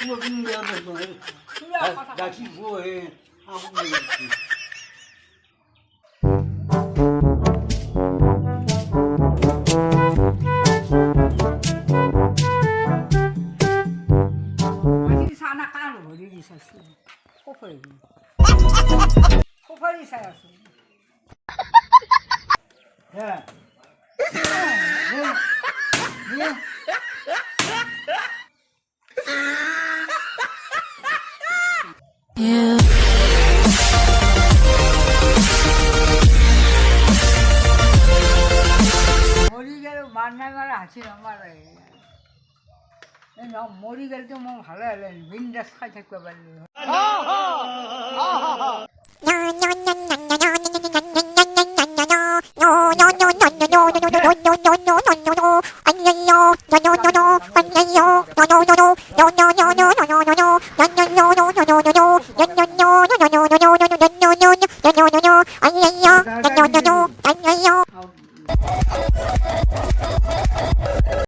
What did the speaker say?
뭐 그냥 낚시 뭐해? 아무 일 없지. 어디 사나 까는 어디 있었어? 코파리. 코파리 사였어. 야, 네, মরি গেল মান্না মারা হাসি মারা মরি গেলে তো মন ভালো হলেন বিন্দাস খাই থাকতে পারলি Yo